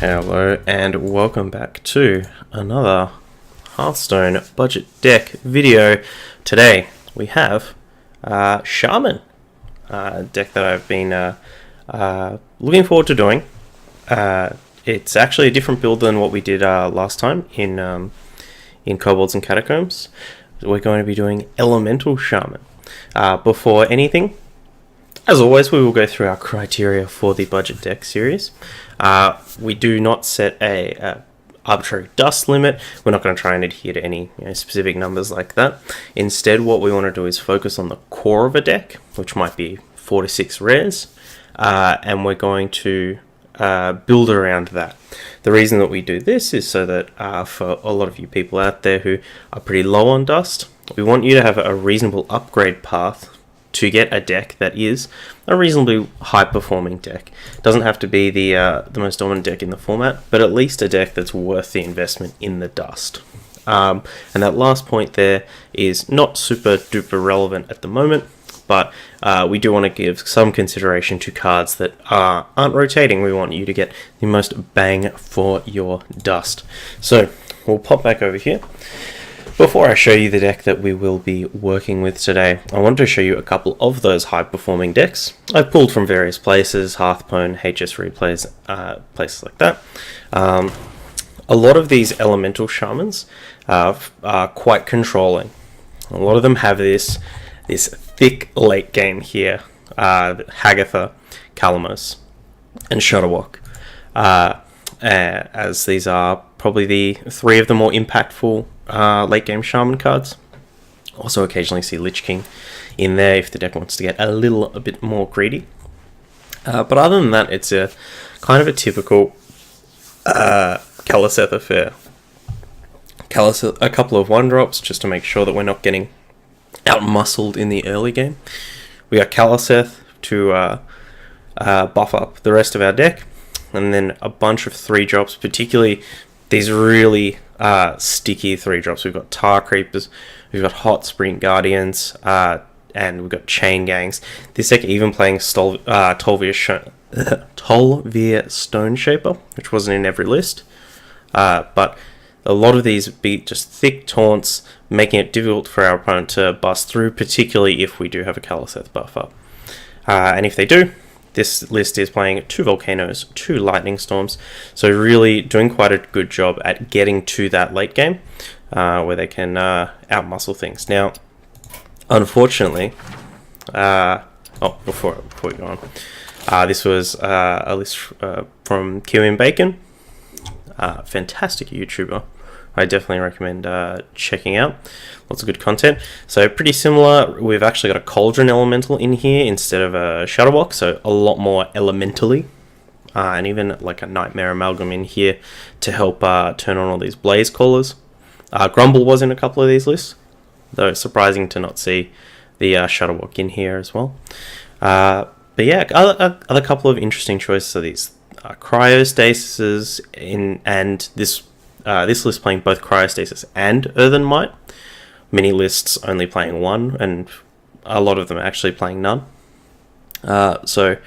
Hello and welcome back to another Hearthstone budget deck video. Today we have Shaman, a deck that I've been looking forward to doing. It's actually a different build than what we did last time in Kobolds and Catacombs. We're going to be doing Elemental Shaman. Before anything, as always, we will go through our criteria for the budget deck series. We do not set a arbitrary dust limit. We're not going to try and adhere to any specific numbers like that. Instead, what we want to do is focus on the core of a deck, which might be 4 to 6 rares, and we're going to build around that. The reason that we do this is so that for a lot of you people out there who are pretty low on dust, we want you to have a reasonable upgrade path to get a deck that is a reasonably high-performing deck. It doesn't have to be the most dominant deck in the format, but at least a deck that's worth the investment in the dust. And that last point there is not super-duper relevant at the moment, but we do want to give some consideration to cards that aren't rotating. We want you to get the most bang for your dust. So we'll pop back over here. Before I show you the deck that we will be working with today, I want to show you a couple of those high-performing decks. I've pulled from various places, Hearthpwn, HS Replays, places like that. A lot of these elemental shamans are quite controlling. A lot of them have this thick late game here, Hagatha, Kalamos, and Shudderwock, as these are probably the 3 of the more impactful late game shaman cards. Also occasionally see Lich King in there if the deck wants to get a bit more greedy. But other than that, it's a kind of a typical Kaliseth affair. Kaliseth, a couple of 1-drops just to make sure that we're not getting out-muscled in the early game. We got Kaliseth to buff up the rest of our deck, and then a bunch of 3-drops, particularly these really sticky 3-drops. We've got Tar Creepers, we've got Hot Spring Guardians, and we've got Chain Gangs. This deck even playing Tolvir Stone Shaper, which wasn't in every list. But a lot of these be just thick taunts, making it difficult for our opponent to bust through, particularly if we do have a Kaliseth buff up. And if they do, this list is playing 2 Volcanoes, 2 Lightning Storms, so really doing quite a good job at getting to that late game, where they can outmuscle things. Now, unfortunately, before we go on, this was a list from Kieran Bacon, fantastic YouTuber. I definitely recommend checking out. Lots of good content. So pretty similar. We've actually got a Cauldron Elemental in here instead of a Shudderwock, so a lot more elementally. And even like a Nightmare Amalgam in here to help turn on all these Blaze Callers. Grumble was in a couple of these lists, though it's surprising to not see the Shudderwock in here as well. But yeah, other couple of interesting choices are these Cryostasis and this list playing both Cryostasis and Earthen Might. Many lists only playing 1, and a lot of them actually playing none. So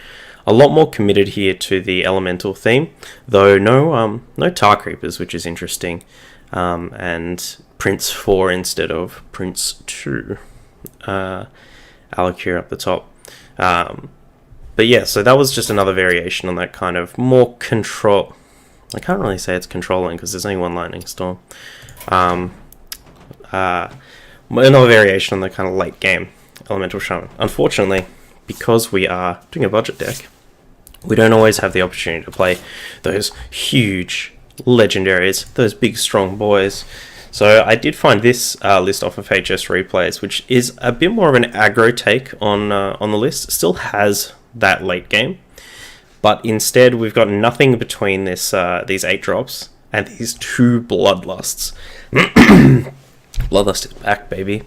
a lot more committed here to the elemental theme, though no Tar Creepers, which is interesting, and Prince 4 instead of Prince 2. Alakir up the top. But yeah, so that was just another variation on that kind of more control. I can't really say it's controlling because there's only 1 Lightning Storm. Another variation on the kind of late game Elemental Shaman. Unfortunately, because we are doing a budget deck, we don't always have the opportunity to play those huge legendaries, those big strong boys. So I did find this list off of HS Replays, which is a bit more of an aggro take on the list. It still has that late game, but instead we've got nothing between this these 8-drops and these 2 Bloodlusts. Bloodlust is back, baby.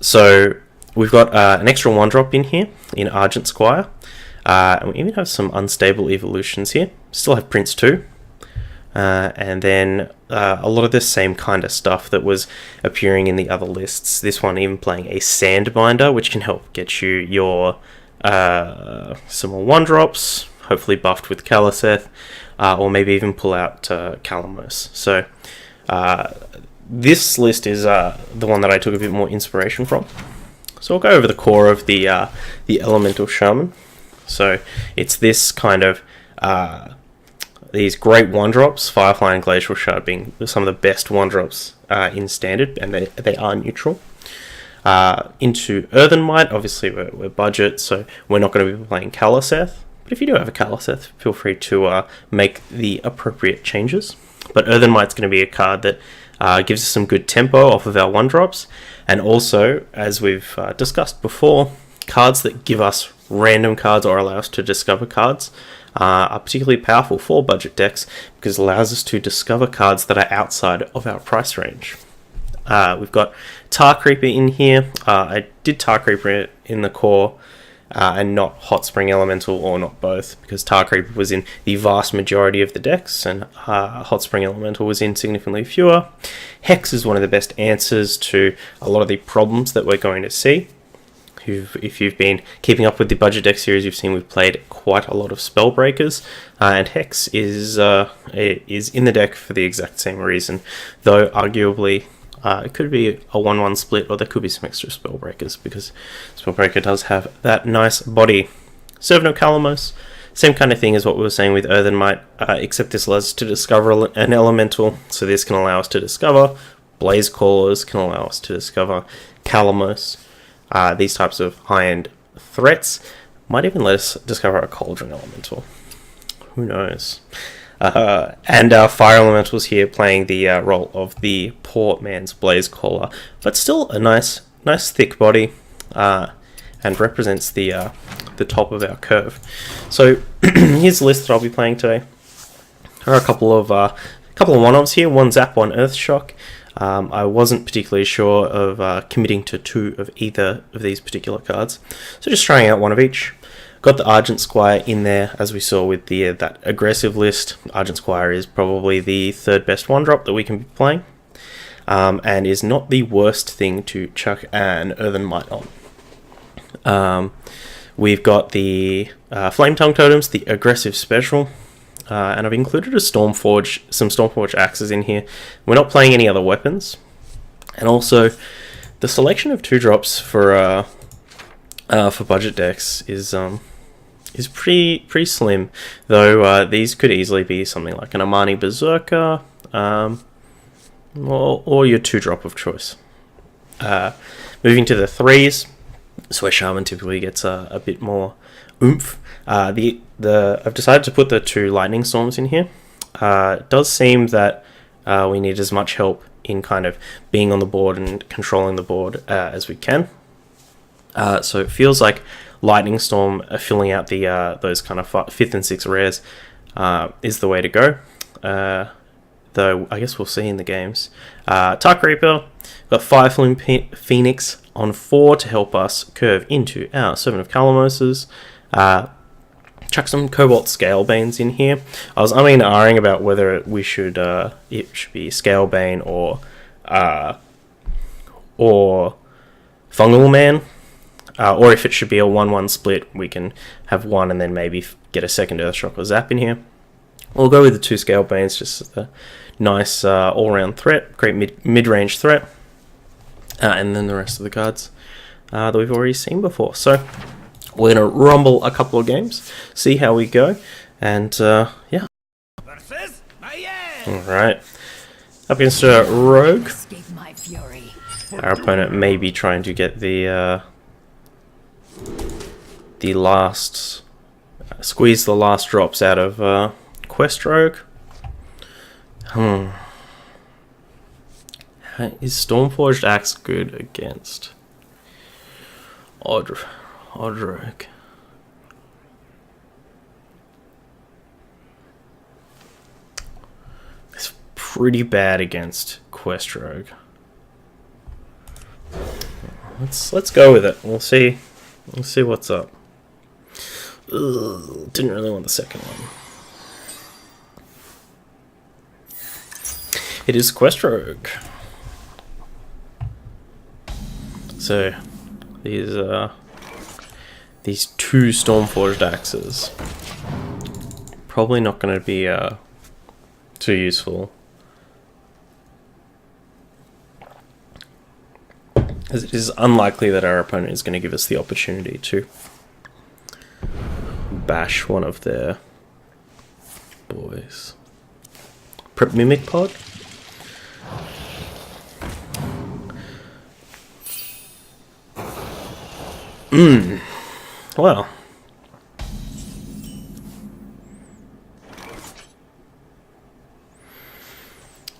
So we've got an extra 1-drop in here in Argent Squire, and we even have some unstable evolutions here. Still have Prince 2, and then a lot of the same kind of stuff that was appearing in the other lists. This one even playing a Sandbinder, which can help get you your some more 1-drops, hopefully buffed with Caliseth, or maybe even pull out Calamos. So this list is the one that I took a bit more inspiration from. So I'll go over the core of the Elemental Shaman. So it's this kind of these great 1-drops, Firefly and Glacial Shard being some of the best 1-drops in Standard, and they are neutral. Into Earthen Might, obviously we're budget, so we're not going to be playing Caliseth. But if you do have a Caliseth, feel free to make the appropriate changes. But Earthen Might's going to be a card that gives us some good tempo off of our 1-drops, and also, as we've discussed before, cards that give us random cards or allow us to discover cards are particularly powerful for budget decks, because it allows us to discover cards that are outside of our price range. We've got Tar Creeper in here. I did Tar Creeper in the core and not Hot Spring Elemental, or not both, because Tar Creeper was in the vast majority of the decks and Hot Spring Elemental was in significantly fewer. Hex is one of the best answers to a lot of the problems that we're going to see. If you've been keeping up with the budget deck series, you've seen we've played quite a lot of Spellbreakers, and Hex is in the deck for the exact same reason, though arguably it could be a 1-1 split, or there could be some extra Spellbreakers, because Spellbreaker does have that nice body. Serve No Calamos, same kind of thing as what we were saying with Earthen Might, except this allows us to discover an elemental, so this can allow us to discover Blaze Callers, can allow us to discover Calamos. These types of high-end threats might even let us discover a Cauldron Elemental. Who knows? And our Fire Elementals here playing the role of the poor man's Blaze Caller, but still a nice thick body, and represents the top of our curve. So here's the list that I'll be playing today. There are a couple of 1-offs here. 1 Zap, 1 Earth Shock. I wasn't particularly sure of committing to 2 of either of these particular cards, so just trying out 1 of each. Got the Argent Squire in there, as we saw with the that aggressive list. Argent Squire is probably the 3rd best 1-drop that we can be playing, and is not the worst thing to chuck an Earthen Might on. We've got the Flame Tongue Totems, the aggressive special, and I've included some Stormforge axes in here. We're not playing any other weapons, and also the selection of 2-drops for budget decks is pretty slim, though these could easily be something like an Amani Berserker, or your 2-drop of choice. Moving to the 3s, that's where Shaman typically gets a bit more oomph. I've decided to put the 2 Lightning Storms in here. It does seem that we need as much help in kind of being on the board and controlling the board as we can. So it feels like Lightning Storm filling out the those kind of 5th and 6th rares is the way to go. Though I guess we'll see in the games. Tar Creeper, got Fireflume Phoenix on 4 to help us curve into our 7 of Calamoses. Chuck some Cobalt Scalebanes in here. I was ahhing about whether we should it should be Scalebane or Fungal Man. Or if it should be a 1-1 split, we can have 1 and then maybe get a 2nd Earthshock or Zap in here. We'll go with the 2 Scalebanes, just a nice all-round threat, great mid-range threat. And then the rest of the cards that we've already seen before. So we're going to rumble a couple of games, see how we go, and yeah. Alright. Up against a Rogue. Our opponent may be trying to get the last, squeeze the last drops out of Quest Rogue. Is Stormforged Axe good against Odd Rogue? It's pretty bad against Quest Rogue. Let's go with it. We'll see what's up. Ugh, didn't really want the second one. It is Quest Rogue. So these 2 Stormforged axes probably not going to be too useful. As it is unlikely that our opponent is going to give us the opportunity to bash one of their boys. Prep Mimic Pod? Well.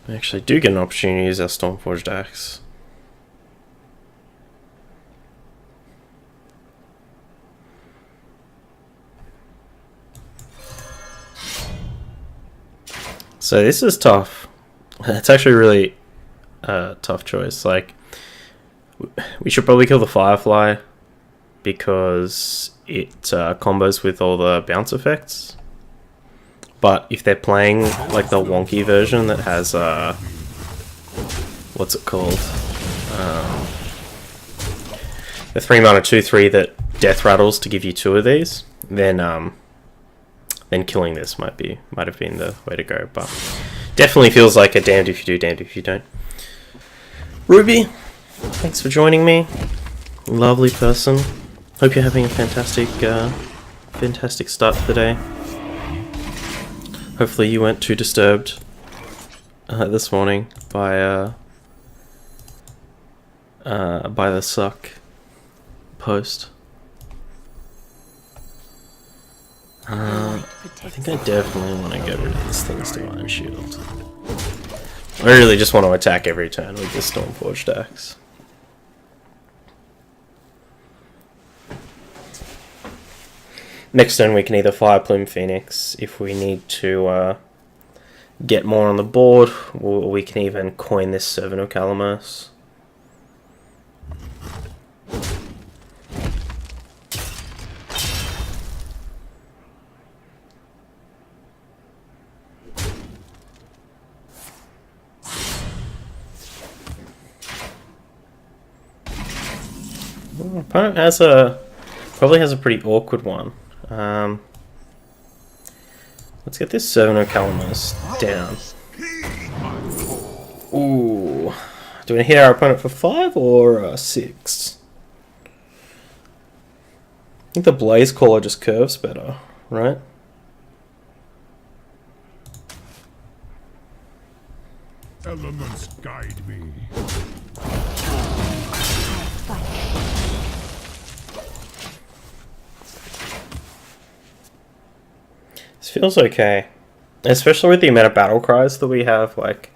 We actually do get an opportunity to use our Stormforged Axe. So this is tough. It's actually really tough choice. Like, we should probably kill the Firefly because it combos with all the bounce effects. But if they're playing like the wonky version that has what's it called? The 3 mana 2/3 that death rattles to give you 2 of these, then killing this might have been the way to go. But definitely feels like a damned if you do, damned if you don't. Ruby, thanks for joining me. Lovely person. Hope you're having a fantastic start to the day. Hopefully you weren't too disturbed this morning by the suck post. I think I definitely want to get rid of this thing's Divine Shield. I really just want to attack every turn with this Stormforged Axe. Next turn we can either Fireplume Phoenix if we need to get more on the board, or we can even coin this Servant of Calamos. Well, opponent probably has a pretty awkward one. Let's get this Servant of Calamos down. Ooh. Do we hit our opponent for 5 or 6? I think the Blaze Caller just curves better, right? Elements guide me. This feels okay, especially with the amount of battle cries that we have. Like,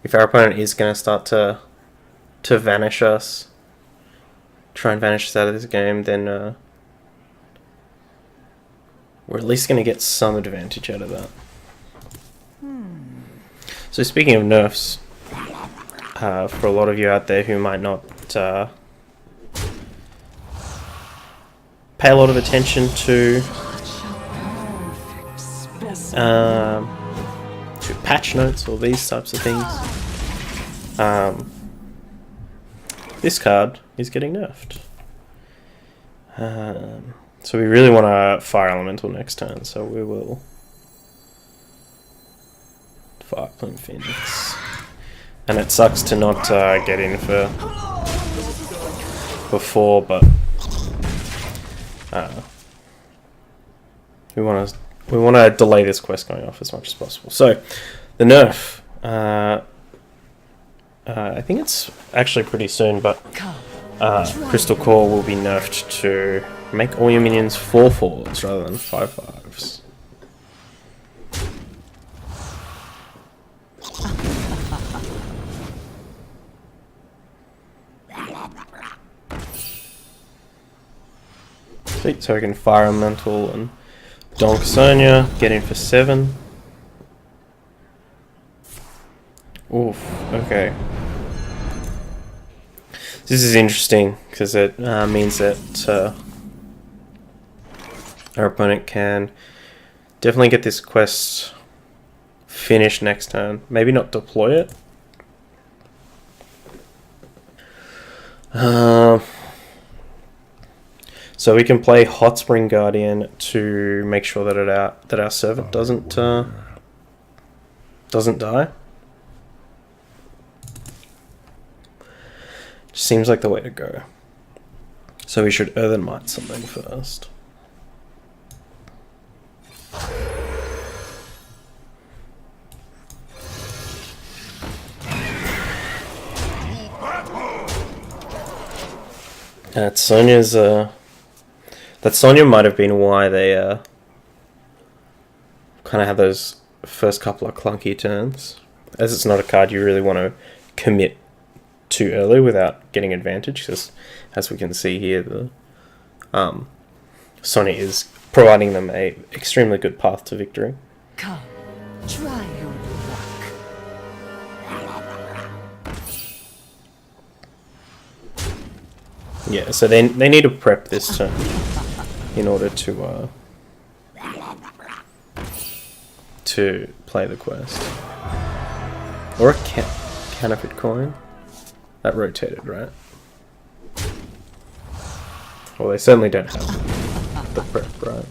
if our opponent is going to start to vanish us, try and vanish us out of this game, then we're at least going to get some advantage out of that. So speaking of nerfs, for a lot of you out there who might not pay a lot of attention to patch notes or these types of things, this card is getting nerfed. So we really want to Fire Elemental next turn, so we will Fireplume Phoenix. And it sucks to not get in for before, but we want to delay this quest going off as much as possible. So the nerf, I think it's actually pretty soon, but Crystal Core will be nerfed to make all your minions 4/4s rather than 5/5s. Sweet, so we can Fire Elemental and Donk Sonia, get in for 7. Oof, okay. This is interesting, because it means that our opponent can definitely get this quest finished next turn. Maybe not deploy it. So we can play Hot Spring Guardian to make sure that our servant doesn't die. Seems like the way to go. So we should Earthen Might something first. That Sonya might have been why they kind of have those first couple of clunky turns, as it's not a card you really want to commit too early without getting advantage, because as we can see here, the Sonya is providing them a extremely good path to victory. Come, try your luck. Yeah, so they need to prep this turn in order to play the quest. Or a counterfeit coin. That rotated, right? Well, they certainly don't have the prep, right?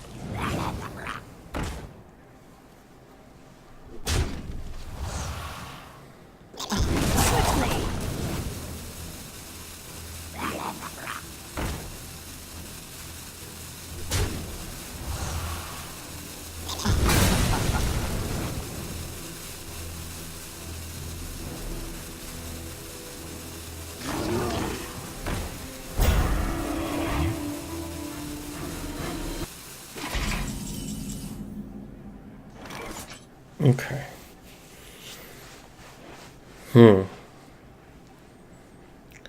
Okay.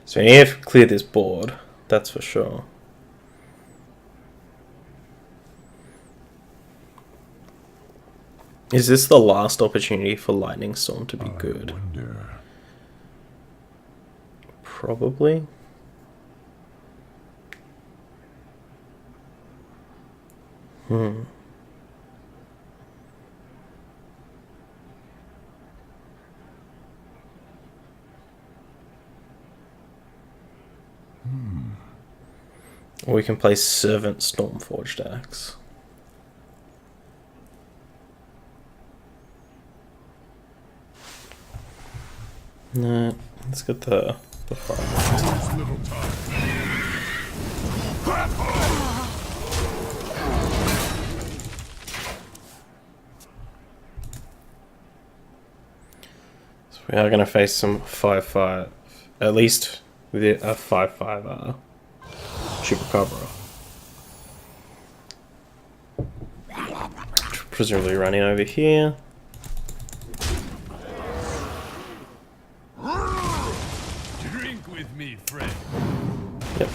So we need to clear this board, that's for sure. Is this the last opportunity for Lightning Storm to be good? Probably. Or we can play Servant Stormforged Axe. No, let's get the fire. So we are going to face some 5/5, at least with a 5/5 Chupacabra. Presumably running over here. Drink with me, friend. Yep.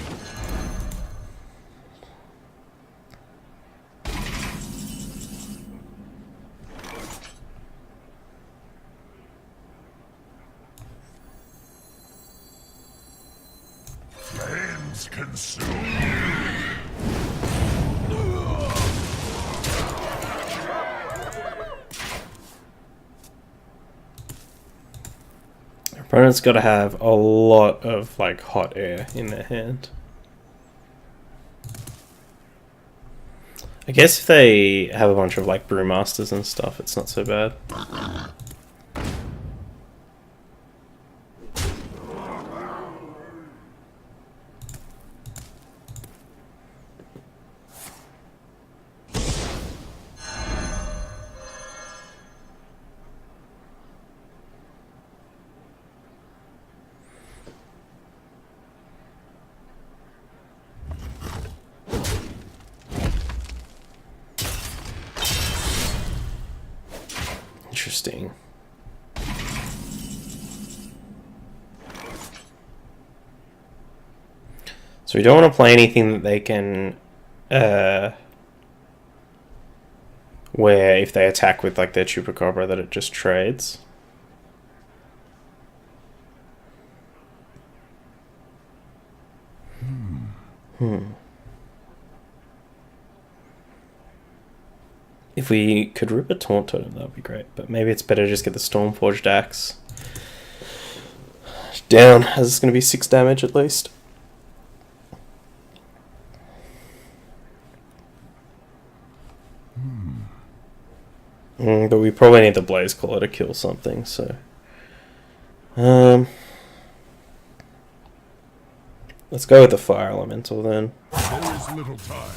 Flames consume. Opponent's got to have a lot of like hot air in their hand. I guess if they have a bunch of like brewmasters and stuff, it's not so bad. Interesting. So we don't want to play anything that they can where if they attack with like their Chupacabra that it just trades. If we could rip a Taunt Totem, that would be great. But maybe it's better to just get the Stormforged Axe down, as it's going to be 6 damage at least. But we probably need the Blaze Caller to kill something, so... let's go with the Fire Elemental then. There is little time.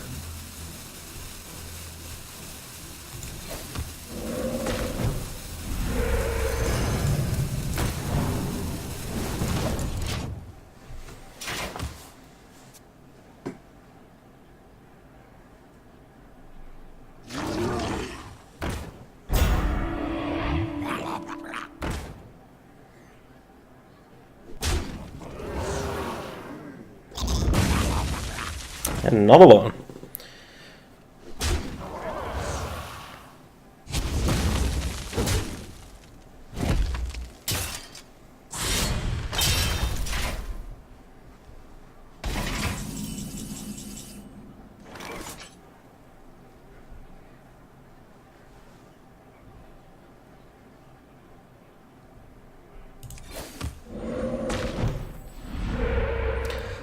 And another one.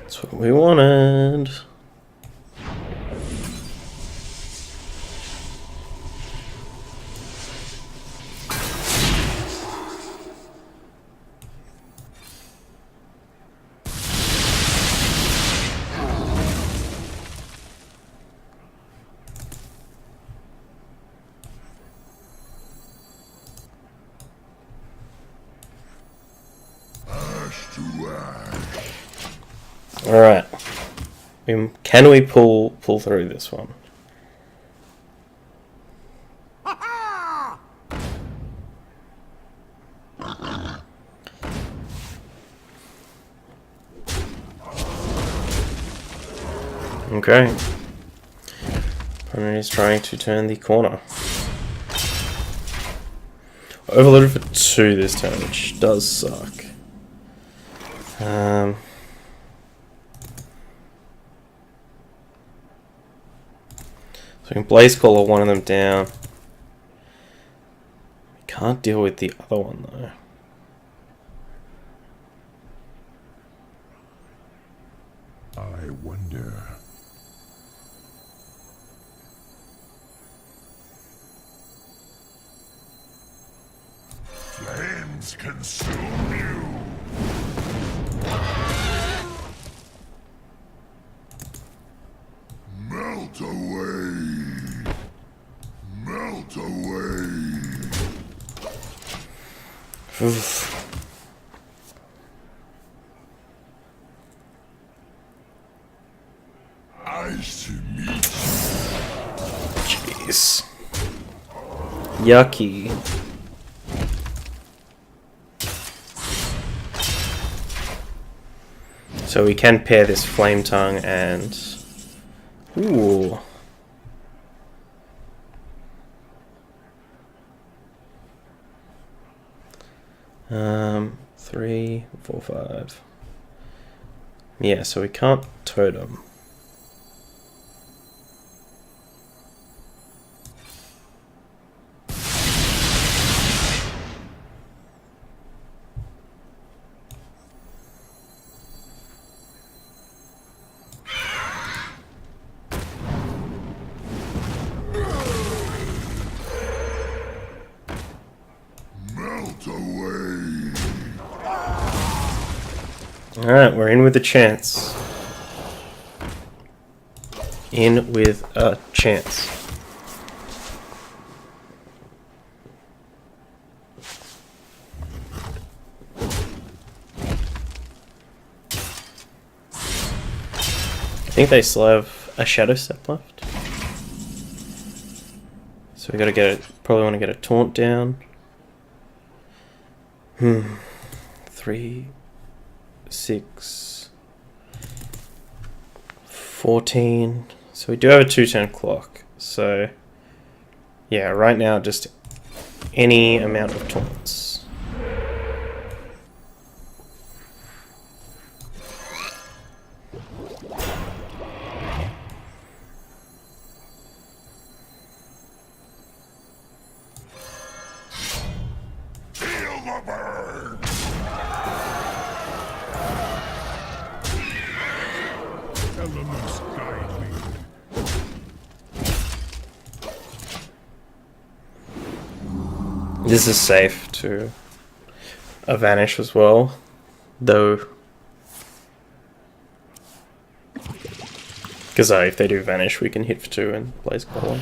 That's what we wanted. Alright. Can we pull through this one? Okay. Opponent is trying to turn the corner. Overloaded for 2 this turn, which does suck. So we can Blaze Caller one of them down. We can't deal with the other one though. I wonder. Flames consume you. Melt away. Melt away. Oof. Ice meat. Jeez. Yucky. So we can pair this Flame Tongue and... Ooh. Three, 4, 5. Yeah, so we can't totem. Alright, we're in with a chance. In with a chance. I think they still have a Shadow Step left. So we gotta get it, probably want to get a Taunt down. 3, 6, 14. So we do have a 2-turn clock. So yeah, right now just any amount of taunts. Feel the burn. Elements guide me. This is safe to a vanish as well, though. Because if they do vanish, we can hit for 2 and blaze golem.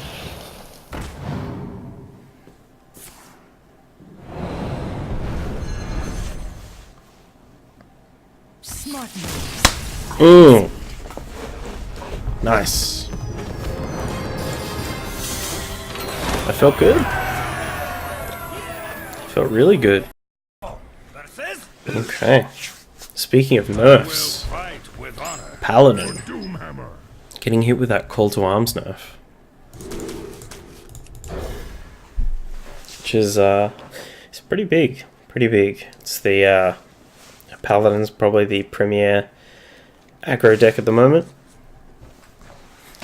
Smart moves. Ooh. Nice. I felt good. Felt really good. Okay. Speaking of nerfs, paladin Doomhammer. getting hit with that call to arms nerf, which is it's pretty big. Pretty big. It's the paladin's probably the premier aggro deck at the moment,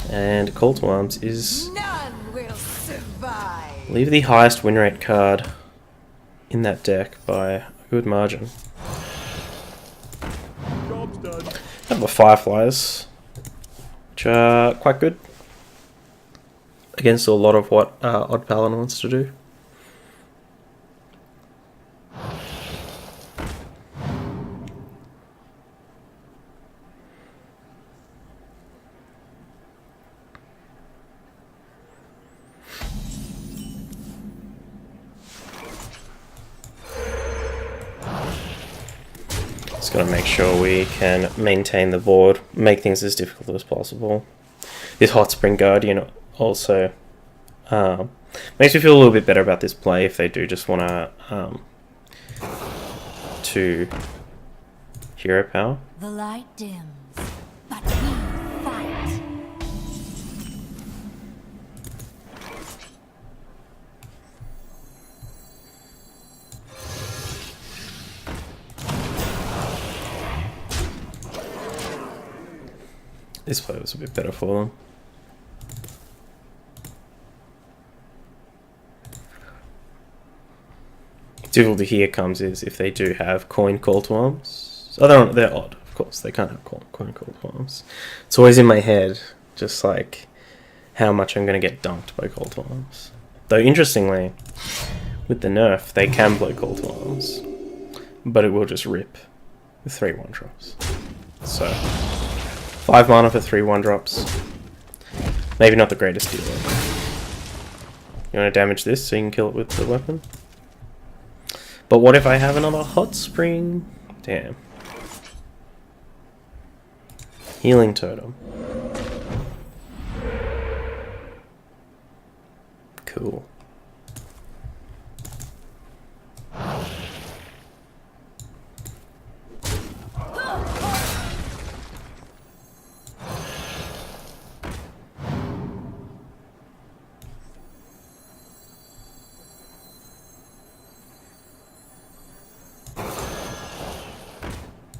and call to arms is, None will survive. I believe, the highest win rate card in that deck by a good margin. Job's done. Have the fireflies, which are quite good against a lot of what Odd Paladin wants to do. Just gotta make sure we can maintain the board, make things as difficult as possible. This Hot Spring Guardian also makes me feel a little bit better about this play if they do just want to hero power. The light dims, but we fight. This play was a bit better for them. Difficulty here comes is if they do have coin call to arms. Oh, they're odd, of course. They can't have coin call to arms. It's always in my head, just like how much I'm going to get dunked by call to arms. Though interestingly, with the nerf, they can play call to arms, but it will just rip with 3 1-drops. So 5 mana for 3 1-drops. Maybe not the greatest deal. You want to damage this so you can kill it with the weapon? But what if I have another Hot Spring? Damn. Healing Totem. Cool.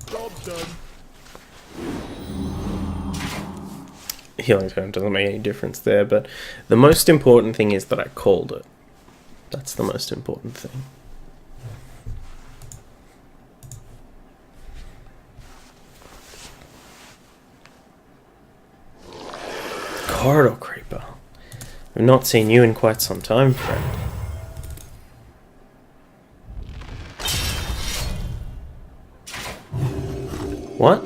Job's done. Healing Totem doesn't make any difference there, but the most important thing is that I called it. That's the most important thing. Corridor Creeper. I've not seen you in quite some time, friend. What?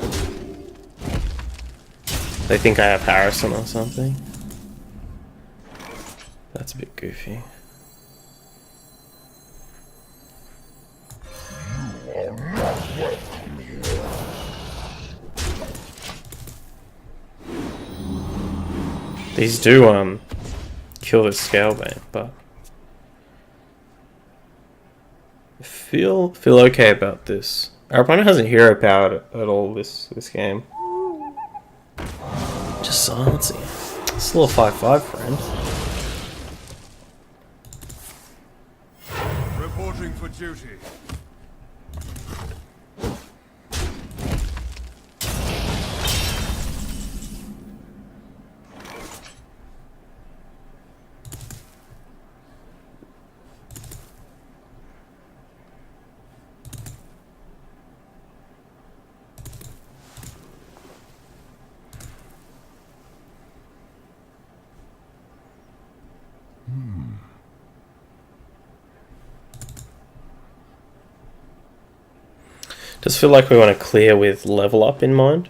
They think I have Harrison or something? That's a bit goofy. These do kill the Scalebane, but I feel okay about this. Our opponent hasn't hero powered at all this game. Just silencing it. It's a little 5/5, friend. Reporting for duty. Just feel like we want to clear with level up in mind.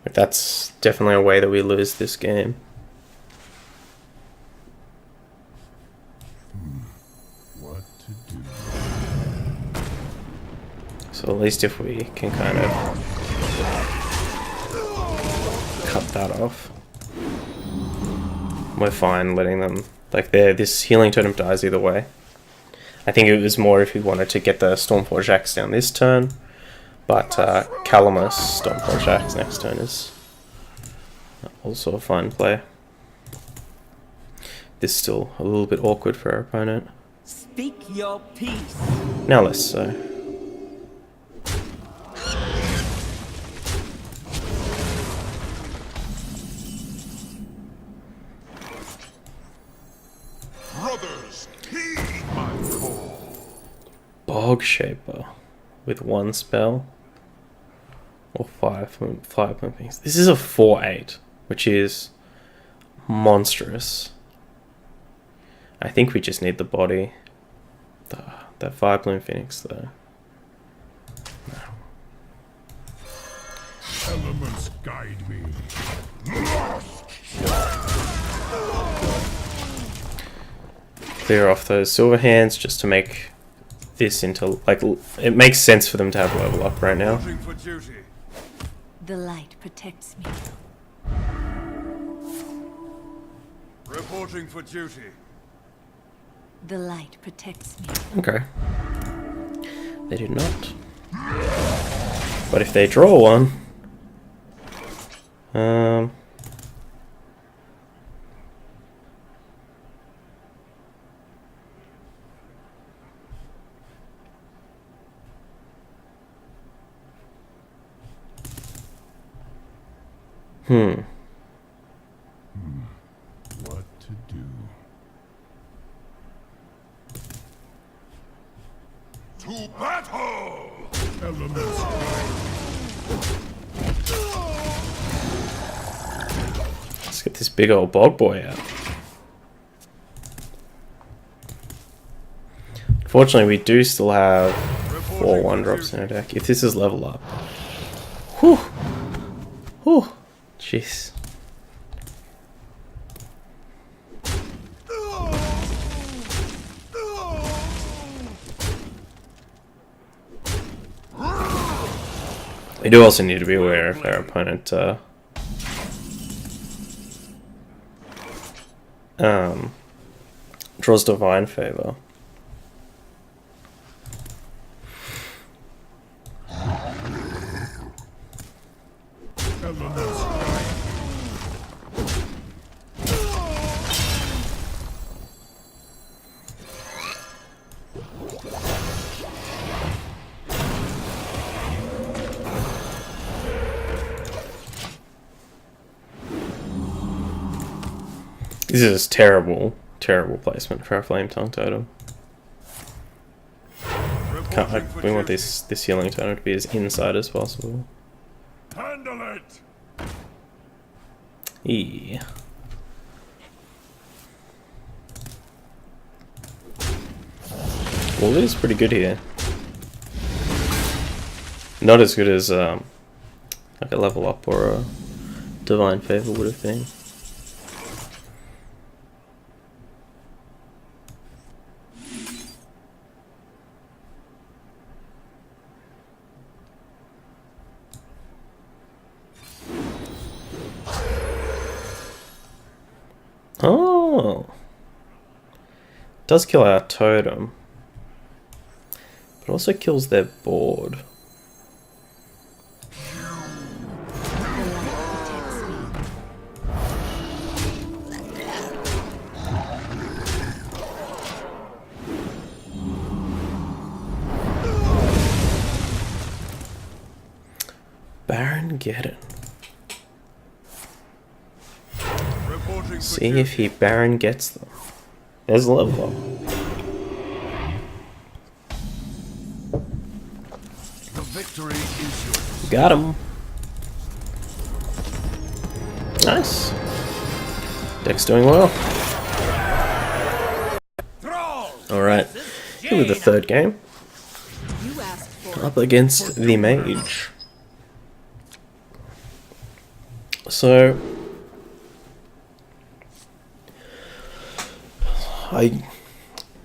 That's definitely a way that we lose this game. What to do? So at least if we can kind of cut that off, we're fine letting them, like, this healing totem dies either way. I think it was more if we wanted to get the Stormforge Axe down this turn, but Calamus Stormforge Axe next turn is also a fine play. This is still a little bit awkward for our opponent. Speak your peace. Now less so. Brothers, heed my call. Bog Shaper with 1 spell or 5 pumpings. This is a 4/8, which is monstrous. I think we just need the body. That 5 Bloom Phoenix though. No. Elements guide me. Clear off those silver hands just to make this into, like, it makes sense for them to have level up right now. Reporting for duty. The light protects me. Reporting for duty. The light protects me. Okay. They did not. But if they draw one, What to do? To battle! Elements guide let's get this big old bog boy out. Fortunately, we do still have 4 1-drops in our deck. If this is level up. Whew. Whew. Jeez. We do also need to be aware if our opponent draws Divine Favor. Elements guide This is terrible, terrible placement for our Flame Tongue totem. We want this healing totem to be as inside as possible. Handle it! Yeah. Well, it is pretty good here. Not as good as like a level up or a Divine Favor would have been. Oh, does kill our totem, but also kills their board. The light protects me. Baron Geddon. Reporting for See duty. if he Baron gets them. There's a level up. The victory is yours. Got him. Nice. Deck's doing well. Thrall. Alright. Especially with the third game. You asked for Up against the mage. So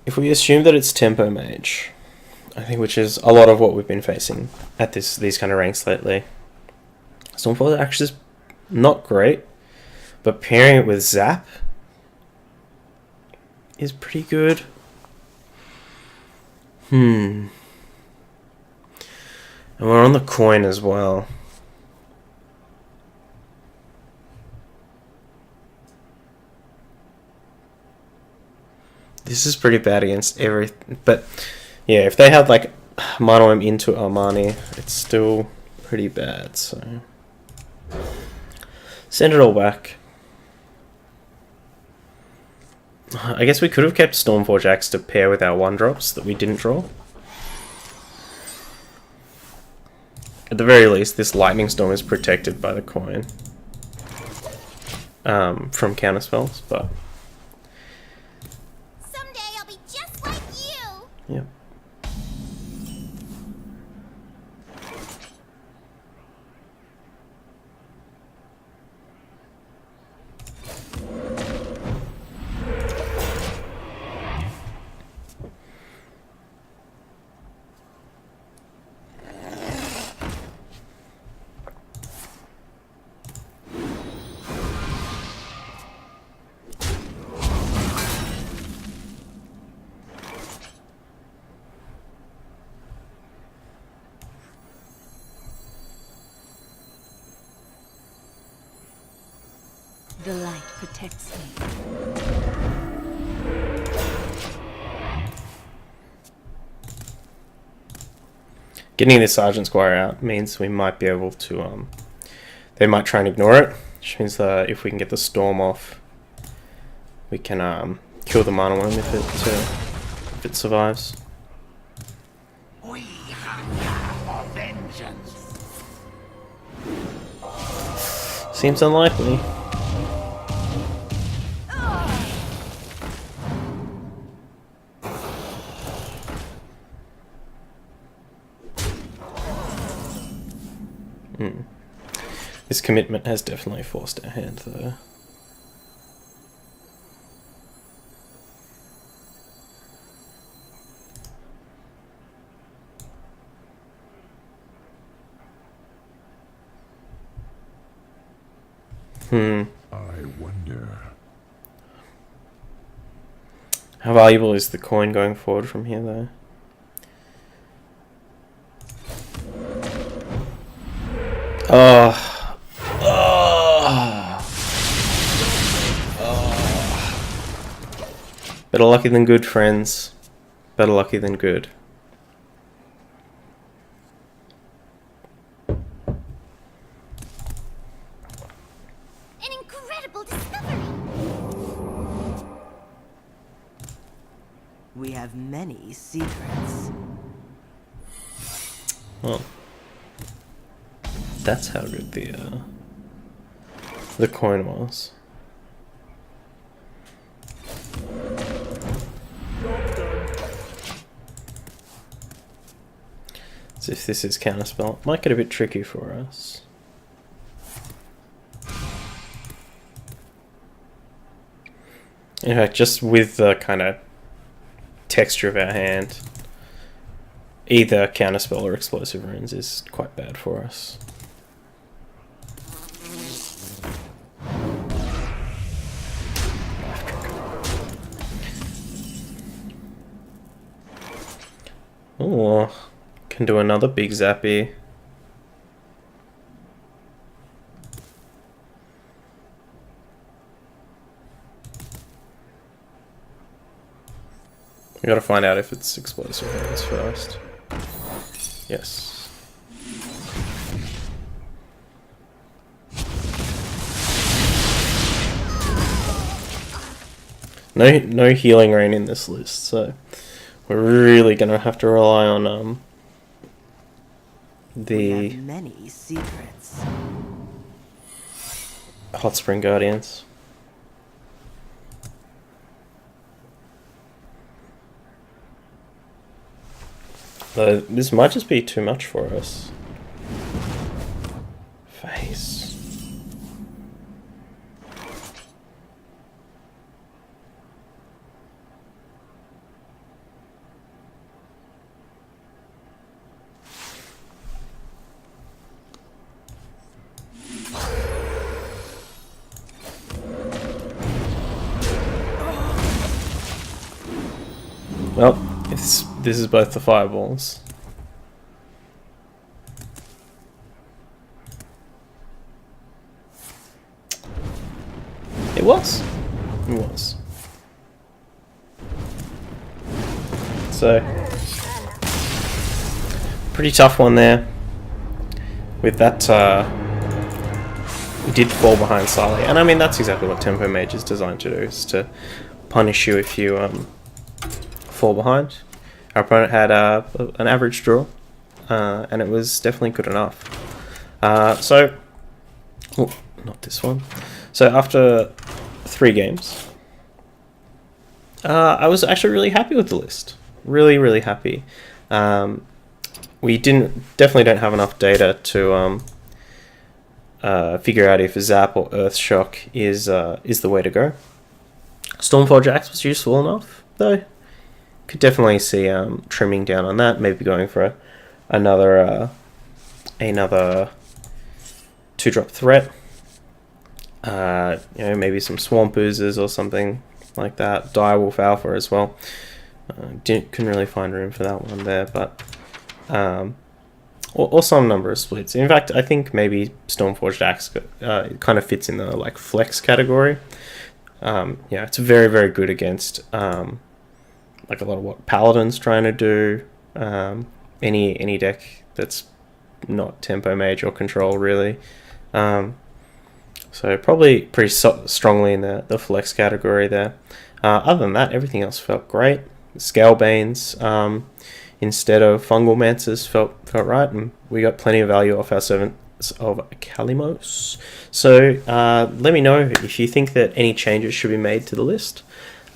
if we assume that it's tempo mage, I think, which is a lot of what we've been facing at these kind of ranks lately. Stormfall actually is not great, but pairing it with Zap is pretty good. And we're on the coin as well. This is pretty bad against everything, but yeah, if they had like mono him into Armani, it's still pretty bad, so send it all back. I guess we could have kept Stormforge Axe to pair with our 1-drops that we didn't draw. At the very least, this Lightning Storm is protected by the coin from counterspells, but someday I'll be just like you. yeah. The light protects me. Getting the Sergeant Squire out means we might be able to, they might try and ignore it, which means that if we can get the Storm off, we can kill the Mana Worm if it survives. We hunger for vengeance. Seems unlikely. This commitment has definitely forced our hand, though. I wonder. How valuable is the coin going forward from here, though? Better lucky than good, friends. Better lucky than good. An incredible discovery. We have many secrets. Well, that's how good the coin was. So if this is counterspell, it might get a bit tricky for us. In fact, just with the kind of texture of our hand, either counterspell or explosive runes is quite bad for us. Oh, can do another big zappy. We gotta find out if it's explosive runes first. Yes. No healing rain in this list, so we're really gonna have to rely on We the have many secrets. Hot Spring Guardians. This might just be too much for us. Face. Well, this is both the fireballs. It was. It was. So, pretty tough one there. With that, we did fall behind slightly. And I mean, that's exactly what Tempo Mage is designed to do, is to punish you if you fall behind. Our opponent had an average draw, and it was definitely good enough. So, oh, not this one. So after 3 games, I was actually really happy with the list. Really, really happy. We definitely don't have enough data to figure out if Zap or Earthshock is the way to go. Stormforge Axe was useful enough, though. Could definitely see trimming down on that. Maybe going for another 2-drop threat. Maybe some Swamp Oozers or something like that. Direwolf Alpha as well. Couldn't really find room for that one there, but or some number of splits. In fact, I think maybe Stormforged Axe kind of fits in the like flex category. It's very, very good against like a lot of what Paladin's trying to do. Any deck that's not Tempo Mage or Control really. So probably pretty strongly in the flex category there. Other than that, everything else felt great. Scalebanes instead of Fungal Mancers felt right, and we got plenty of value off our Servants of Kalimos. So let me know if you think that any changes should be made to the list.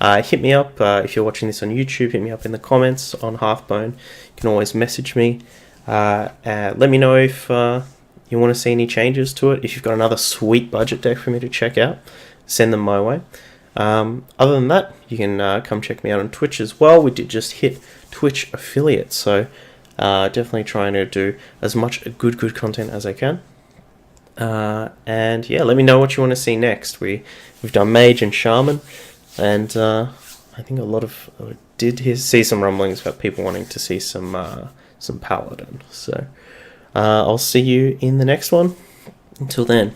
Hit me up if you're watching this on YouTube. Hit me up in the comments on Hearthpwn. You can always message me. Let me know if you want to see any changes to it. If you've got another sweet budget deck for me to check out, send them my way. Other than that, you can come check me out on Twitch as well. We did just hit Twitch affiliate, so definitely trying to do as much good content as I can. And yeah, let me know what you want to see next. We've done Mage and Shaman, and I think did see some rumblings about people wanting to see some Paladin. So I'll see you in the next one. Until then.